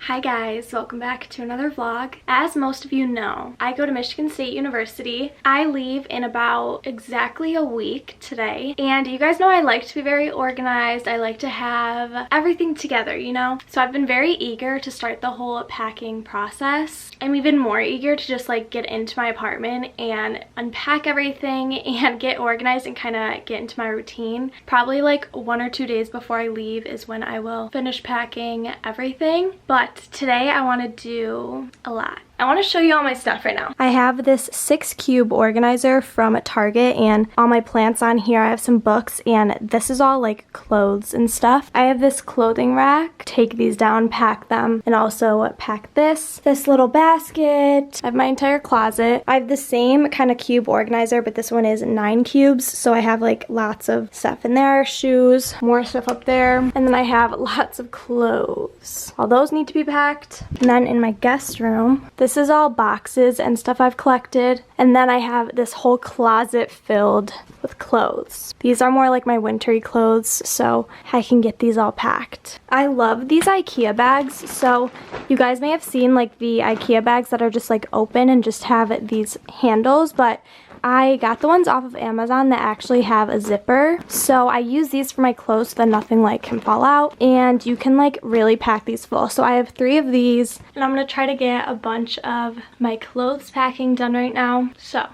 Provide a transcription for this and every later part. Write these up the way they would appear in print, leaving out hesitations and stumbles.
Hi guys, welcome back to another vlog. As most of you know, I go to Michigan State University. I leave in about exactly a week today, and you guys know I like to be very organized. I like to have everything together, you know? So I've been very eager to start the whole packing process. I'm even more eager to just like get into my apartment and unpack everything and get organized and kind of get into my routine. Probably like 1 or 2 days before I leave is when I will finish packing everything. But today I want to do a lot. I want to show you all my stuff right now. I have this 6-cube organizer from Target, and all my plants on here. I have some books, and this is all like clothes and stuff. I have this clothing rack. Take these down, pack them, and also pack this little basket. I have my entire closet. I have the same kind of cube organizer, but this one is 9 cubes, so I have like lots of stuff in there. Shoes, more stuff up there, and then I have lots of clothes. All those need to be packed. And then in my guest room, this is all boxes and stuff I've collected, and then I have this whole closet filled with clothes. These are more like my wintry clothes, so I can get these all packed. I love these IKEA bags. So you guys may have seen like the IKEA bags that are just like open and just have these handles, but I got the ones off of Amazon that actually have a zipper. So I use these for my clothes so that nothing like can fall out, and you can like really pack these full. So I have 3 of these, and I'm gonna try to get a bunch of my clothes packing done right now. So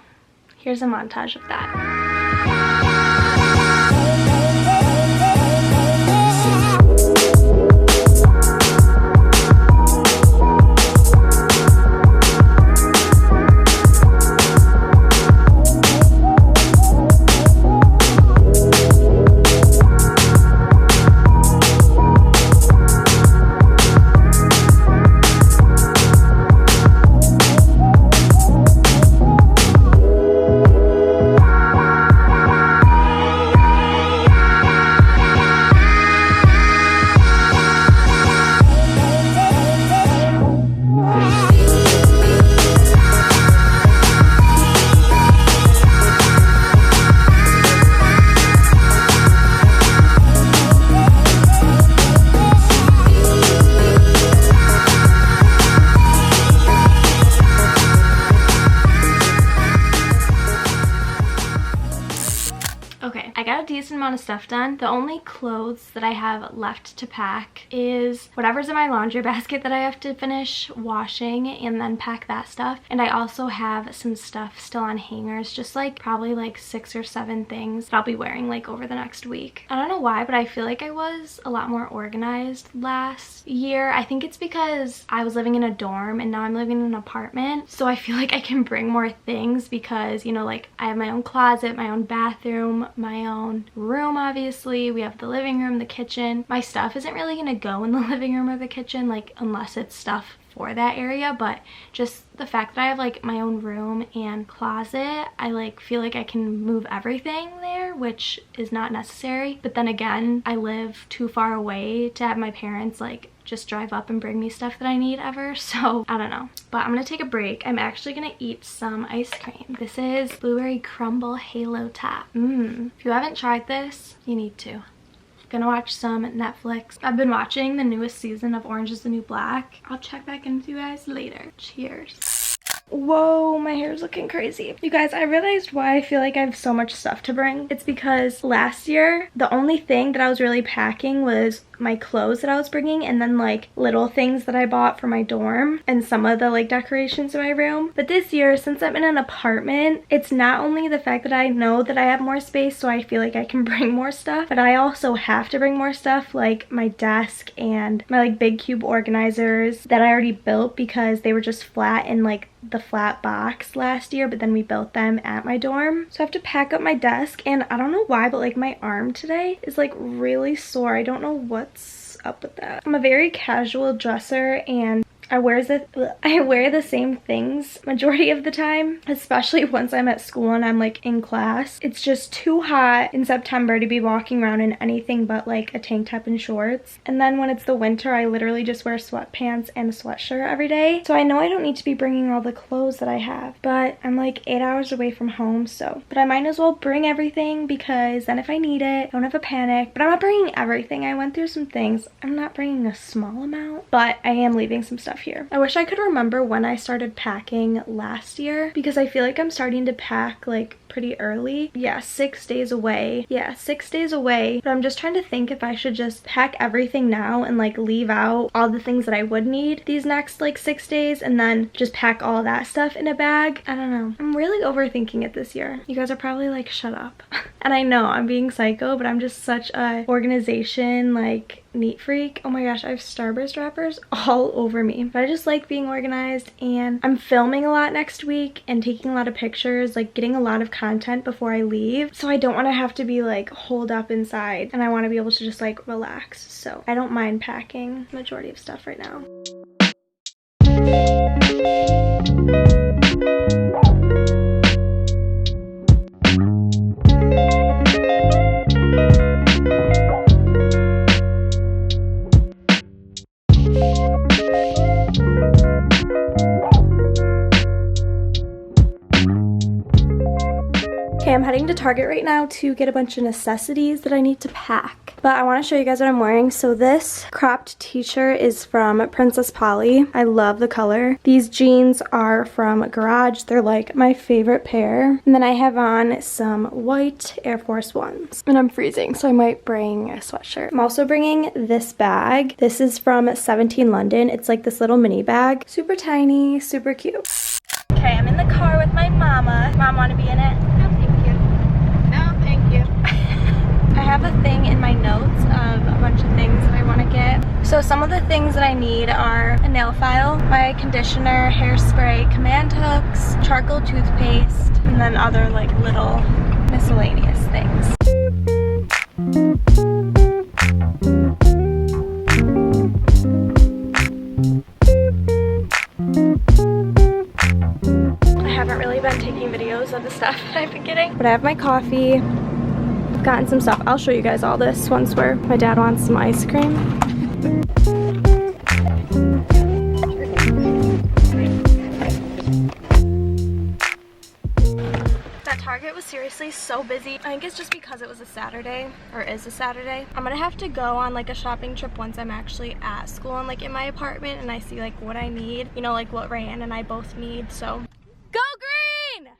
here's a montage of that. Decent amount of stuff done. The only clothes that I have left to pack is whatever's in my laundry basket that I have to finish washing and then pack that stuff. And I also have some stuff still on hangers, just like probably like 6 or 7 things that I'll be wearing like over the next week. I don't know why, but I feel like I was a lot more organized last year. I think it's because I was living in a dorm and now I'm living in an apartment, so I feel like I can bring more things because, you know, like I have my own closet, my own bathroom, my own room. Obviously we have the living room, the kitchen. My stuff isn't really gonna go in the living room or the kitchen, like unless it's stuff for that area, but just the fact that I have like my own room and closet, I like feel like I can move everything there, which is not necessary. But then again, I live too far away to have my parents like just drive up and bring me stuff that I need ever, so I don't know. But I'm gonna take a break. I'm actually gonna eat some ice cream. This is blueberry crumble halo top. If you haven't tried this, you need to. Gonna watch some Netflix. I've been watching the newest season of Orange is the New Black. I'll check back in with you guys later. Cheers. Whoa, my hair is looking crazy. You guys, I realized why I feel like I have so much stuff to bring. It's because last year, the only thing that I was really packing was my clothes that I was bringing, and then like little things that I bought for my dorm and some of the like decorations in my room. But this year, since I'm in an apartment, it's not only the fact that I know that I have more space, so I feel like I can bring more stuff, but I also have to bring more stuff like my desk and my like big cube organizers that I already built because they were just flat in like the flat box last year, but then we built them at my dorm. So I have to pack up my desk, and I don't know why, but like my arm today is like really sore. I don't know what's up with that. I'm a very casual dresser, and I wear the same things majority of the time, especially once I'm at school and I'm like in class. It's just too hot in September to be walking around in anything but like a tank top and shorts. And then when it's the winter, I literally just wear sweatpants and a sweatshirt every day. So I know I don't need to be bringing all the clothes that I have, but I'm like 8 hours away from home, so. But I might as well bring everything because then if I need it, I don't have a panic. But I'm not bringing everything. I went through some things. I'm not bringing a small amount, but I am leaving some stuff here. I wish I could remember when I started packing last year because I feel like I'm starting to pack like pretty early. Yeah, 6 days away. Yeah, 6 days away. But I'm just trying to think if I should just pack everything now and like leave out all the things that I would need these next like 6 days and then just pack all that stuff in a bag. I don't know. I'm really overthinking it this year. You guys are probably like, shut up. And I know I'm being psycho, but I'm just such a organization like neat freak. Oh my gosh, I have Starburst wrappers all over me. But I just like being organized, and I'm filming a lot next week and taking a lot of pictures, like getting a lot of content before I leave. So I don't want to have to be like holed up inside, and I want to be able to just like relax. So I don't mind packing the majority of stuff right now. Okay, I'm heading to Target right now to get a bunch of necessities that I need to pack. But I want to show you guys what I'm wearing. So this cropped t-shirt is from Princess Polly. I love the color. These jeans are from Garage. They're like my favorite pair. And then I have on some white Air Force Ones. And I'm freezing, so I might bring a sweatshirt. I'm also bringing this bag. This is from 17 London. It's like this little mini bag. Super tiny, super cute. Okay, I'm in the car with my mama. Mom, want to be in it? I have a thing in my notes of a bunch of things that I want to get. So some of the things that I need are a nail file, my conditioner, hairspray, command hooks, charcoal toothpaste, and then other like little miscellaneous things. I haven't really been taking videos of the stuff that I've been getting, but I have my coffee. Gotten some stuff. I'll show you guys all this once my dad wants some ice cream. That Target was seriously so busy. I think it's just because it was a Saturday, or is a Saturday. I'm gonna have to go on like a shopping trip once I'm actually at school and like in my apartment and I see like what I need, you know, like what Ryan and I both need. So go green!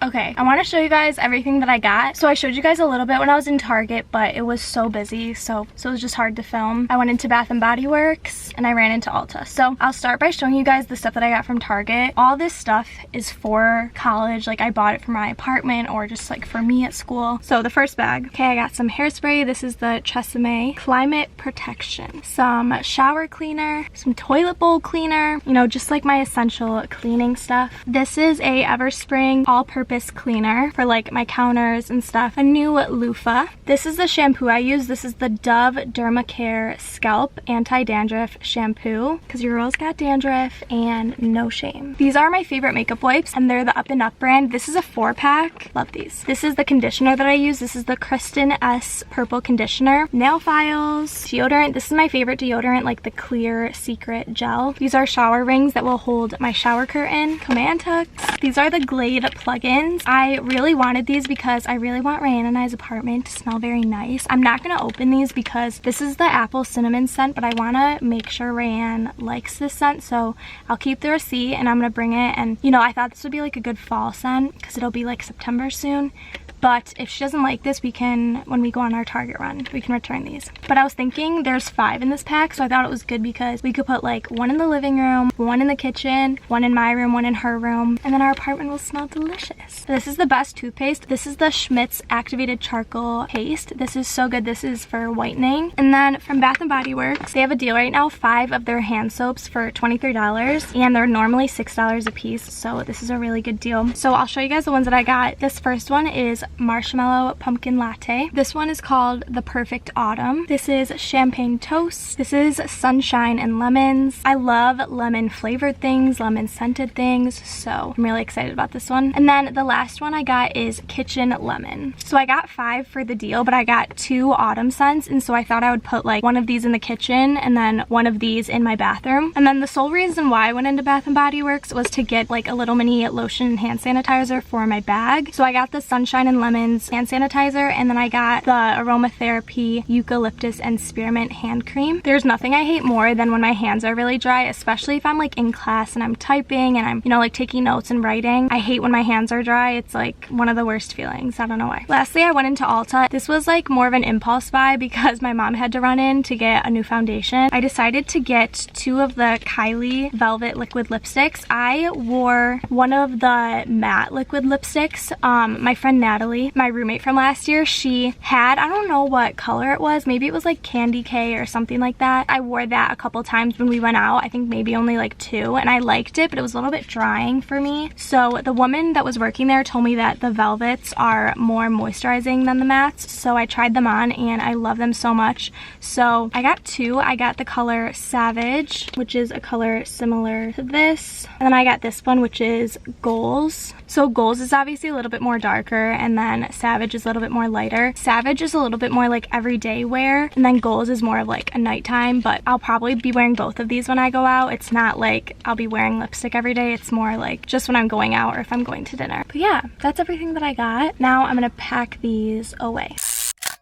Okay, I want to show you guys everything that I got. So I showed you guys a little bit when I was in Target, but it was so busy, so it was just hard to film. I went into Bath & Body Works and I ran into Ulta. So I'll start by showing you guys the stuff that I got from Target. All this stuff is for college. Like I bought it for my apartment or just like for me at school. So the first bag, okay, I got some hairspray. This is the Tresemme Climate Protection. Some shower cleaner, some toilet bowl cleaner, you know, just like my essential cleaning stuff. This is a Everspring all-purpose cleaner for like my counters and stuff. A new loofah. This is the shampoo I use. This is the Dove Dermacare Scalp Anti-Dandruff Shampoo because your girl's got dandruff and no shame. These are my favorite makeup wipes and they're the Up and Up brand. This is a 4-pack. Love these. This is the conditioner that I use. This is the Kristen S Purple Conditioner. Nail files. Deodorant. This is my favorite deodorant, like the Clear Secret Gel. These are shower rings that will hold my shower curtain. Command hooks. These are the Glade plug-ins. I really wanted these because I really want Ryan and I's apartment to smell very nice. I'm not going to open these because this is the apple cinnamon scent, but I want to make sure Ryan likes this scent, so I'll keep the receipt and I'm going to bring it. And you know, I thought this would be like a good fall scent because it'll be like September soon. But if she doesn't like this, we can, when we go on our Target run, we can return these. But I was thinking there's 5 in this pack, so I thought it was good because we could put like 1 in the living room, 1 in the kitchen, 1 in my room, 1 in her room, and then our apartment will smell delicious. This is the best toothpaste. This is the Schmidt's Activated Charcoal Paste. This is so good. This is for whitening. And then from Bath & Body Works, they have a deal right now, 5 of their hand soaps for $23, and they're normally $6 a piece, so this is a really good deal. So I'll show you guys the ones that I got. This first one is Marshmallow Pumpkin Latte. This one is called The Perfect Autumn. This is Champagne Toast. This is Sunshine and Lemons. I love lemon flavored things, lemon scented things, so I'm really excited about this one. And then the last one I got is Kitchen Lemon. So I got 5 for the deal, but I got 2 autumn scents, and so I thought I would put like one of these in the kitchen and then one of these in my bathroom. And then the sole reason why I went into Bath & Body Works was to get like a little mini lotion and hand sanitizer for my bag. So I got the Sunshine and Lemons hand sanitizer, and then I got the Aromatherapy Eucalyptus and Spearmint hand cream. There's nothing I hate more than when my hands are really dry, especially if I'm like in class and I'm typing and I'm, you know, like taking notes and writing. I hate when my hands are dry. It's like one of the worst feelings. I don't know why. Lastly, I went into Ulta. This was like more of an impulse buy because my mom had to run in to get a new foundation. I decided to get 2 of the Kylie Velvet liquid lipsticks. I wore one of the matte liquid lipsticks. My friend Natalie, my roommate from last year, she had, I don't know what color it was. Maybe it was like Candy K or something like that. I wore that a couple times when we went out. I think maybe only like 2, and I liked it, but it was a little bit drying for me. So the woman that was working there told me that the velvets are more moisturizing than the mattes. So I tried them on and I love them so much. So I got 2. I got the color Savage, which is a color similar to this. And then I got this one, which is Goals. So Goals is obviously a little bit more darker, and then Savage is a little bit more lighter. Savage is a little bit more like everyday wear, and then Goals is more of like a nighttime, but I'll probably be wearing both of these when I go out. It's not like I'll be wearing lipstick every day. It's more like just when I'm going out or if I'm going to dinner. But yeah, that's everything that I got. Now I'm gonna pack these away.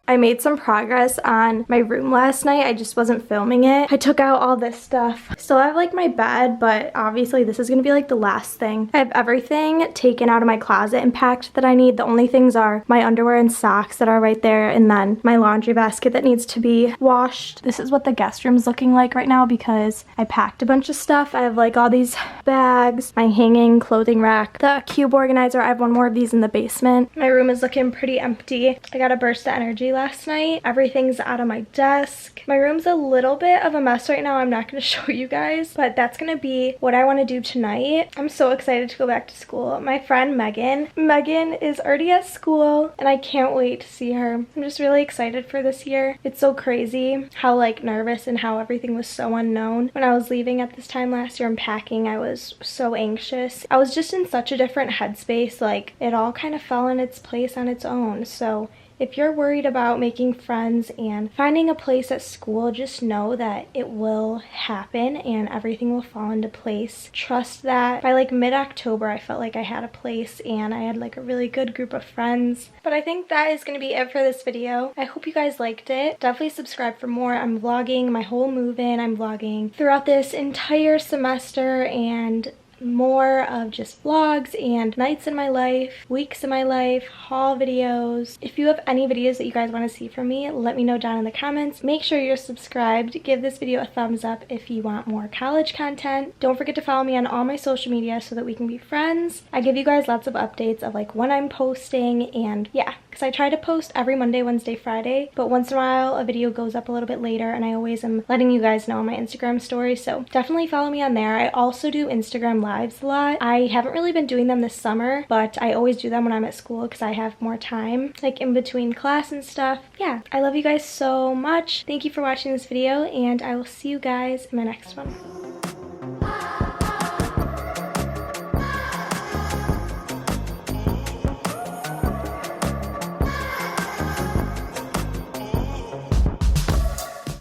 I made some progress on my room last night. I just wasn't filming it. I took out all this stuff. Still have like my bed, but obviously this is gonna be like the last thing. I have everything taken out of my closet and packed that I need. The only things are my underwear and socks that are right there, and then my laundry basket that needs to be washed. This is what the guest room is looking like right now because I packed a bunch of stuff. I have like all these bags, my hanging clothing rack, the cube organizer. I have one more of these in the basement. My room is looking pretty empty. I got a burst of energy last night. Everything's out of my desk. My room's a little bit of a mess right now. I'm not going to show you guys, but that's going to be what I want to do tonight. I'm so excited to go back to school. My friend Megan is already at school and I can't wait to see her. I'm just really excited for this year. It's so crazy how like nervous and how everything was so unknown. When I was leaving at this time last year and packing, I was so anxious. I was just in such a different headspace. Like it all kind of fell in its place on its own. So if you're worried about making friends and finding a place at school, just know that it will happen and everything will fall into place. Trust that. By like mid-October, I felt like I had a place and I had like a really good group of friends. But I think that is going to be it for this video. I hope you guys liked it. Definitely subscribe for more. I'm vlogging my whole move-in. I'm vlogging throughout this entire semester and more of just vlogs and nights in my life, weeks in my life, haul videos. If you have any videos that you guys want to see from me, let me know down in the comments. Make sure you're subscribed. Give this video a thumbs up if you want more college content. Don't forget to follow me on all my social media so that we can be friends. I give you guys lots of updates of like when I'm posting, and yeah, because I try to post every Monday, Wednesday, Friday, but once in a while a video goes up a little bit later and I always am letting you guys know on my Instagram story, so definitely follow me on there. I also do Instagram lives a lot. I haven't really been doing them this summer, but I always do them when I'm at school because I have more time, like in between class and stuff. Yeah, I love you guys so much. Thank you for watching this video, and I will see you guys in my next one.